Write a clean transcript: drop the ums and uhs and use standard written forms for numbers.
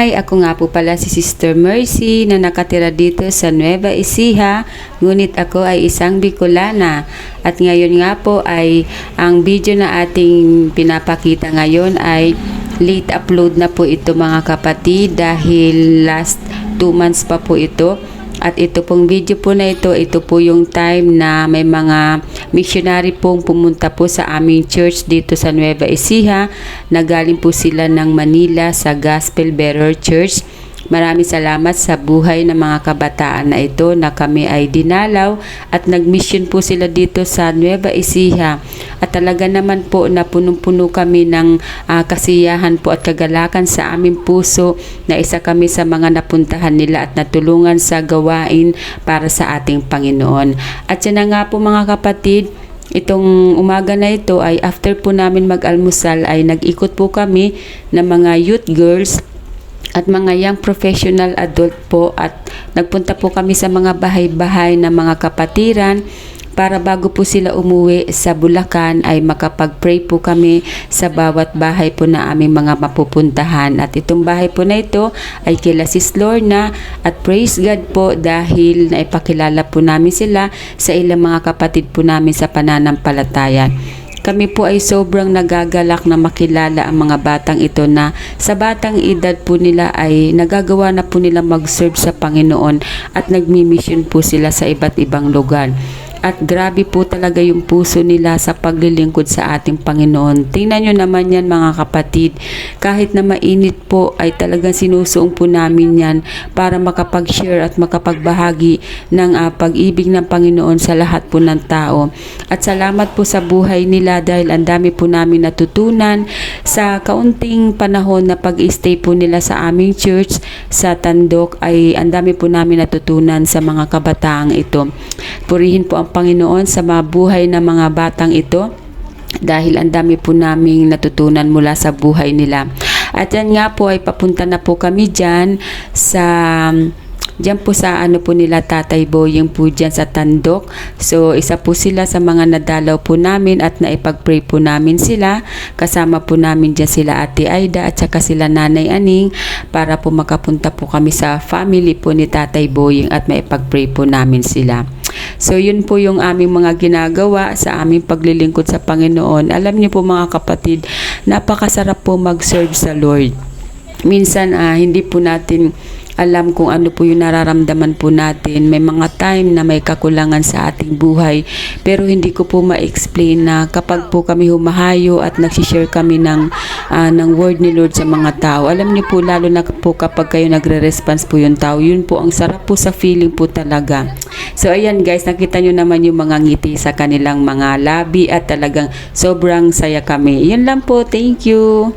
Hi, ako nga po pala si Sister Mercy na nakatira dito sa Nueva Ecija, ngunit ako ay isang Bicolana. At ngayon nga po ay ang video na ating pinapakita ngayon ay late upload na po ito mga kapatid dahil last 2 months pa po ito. At ito pong video po na ito po yung time na may mga missionary pong pumunta po sa aming church dito sa Nueva Ecija. Nagaling po sila ng Manila sa Gospel Bearer Church. Maraming salamat sa buhay ng mga kabataan na ito na kami ay dinalaw at nag-mission po sila dito sa Nueva Ecija. At talaga naman po na punong-puno kami ng kasiyahan po at kagalakan sa aming puso na isa kami sa mga napuntahan nila at natulungan sa gawain para sa ating Panginoon. At yan na nga po mga kapatid, itong umaga na ito ay after po namin mag-almusal ay nag-ikot po kami ng mga youth girls at mga young professional adult po at nagpunta po kami sa mga bahay-bahay ng mga kapatiran para bago po sila umuwi sa Bulacan ay makapag-pray po kami sa bawat bahay po na aming mga mapupuntahan. At itong bahay po na ito ay kila Sis Lorna at praise God po dahil naipakilala po namin sila sa ilang mga kapatid po namin sa pananampalataya. Kami po ay sobrang nagagalak na makilala ang mga batang ito na sa batang edad po nila ay nagagawa na po nila mag-serve sa Panginoon at nagmi-mission po sila sa iba't ibang lugar. At grabe po talaga yung puso nila sa paglilingkod sa ating Panginoon. Tingnan nyo naman yan mga kapatid. Kahit na mainit po ay talagang sinusuong po namin yan para makapag-share at makapagbahagi ng pag-ibig ng Panginoon sa lahat po ng tao. At salamat po sa buhay nila dahil ang dami po namin natutunan sa kaunting panahon na pag-stay po nila sa aming church sa Tandok ay ang dami po namin natutunan sa mga kabataang ito. Purihin po ang Panginoon sa mga buhay ng mga batang ito dahil ang dami po naming natutunan mula sa buhay nila. At yan nga po ay papunta na po kami dyan po sa po nila Tatay Boyeng po dyan sa Tandok. So isa po sila sa mga nadalaw po namin at naipag-pray po namin sila. Kasama po namin dyan sila Ate Aida at saka sila Nanay Aning para po makapunta po kami sa family po ni Tatay Boyeng at maipag-pray po namin sila. So yun po yung aming mga ginagawa sa aming paglilingkod sa Panginoon. Alam niyo po mga kapatid, napakasarap po mag-serve sa Lord. Minsan hindi po natin alam kung ano po yung nararamdaman po natin. May mga time na may kakulangan sa ating buhay pero hindi ko po ma-explain na kapag po kami humahayo at nagsishare kami ng word ni Lord sa mga tao. Alam niyo po lalo na po kapag kayo nagre-response po yung tao, yun po ang sarap po sa feeling po talaga. So ayan guys, nakita nyo naman yung mga ngiti sa kanilang mga labi at talagang sobrang saya kami. Yun lang po, thank you.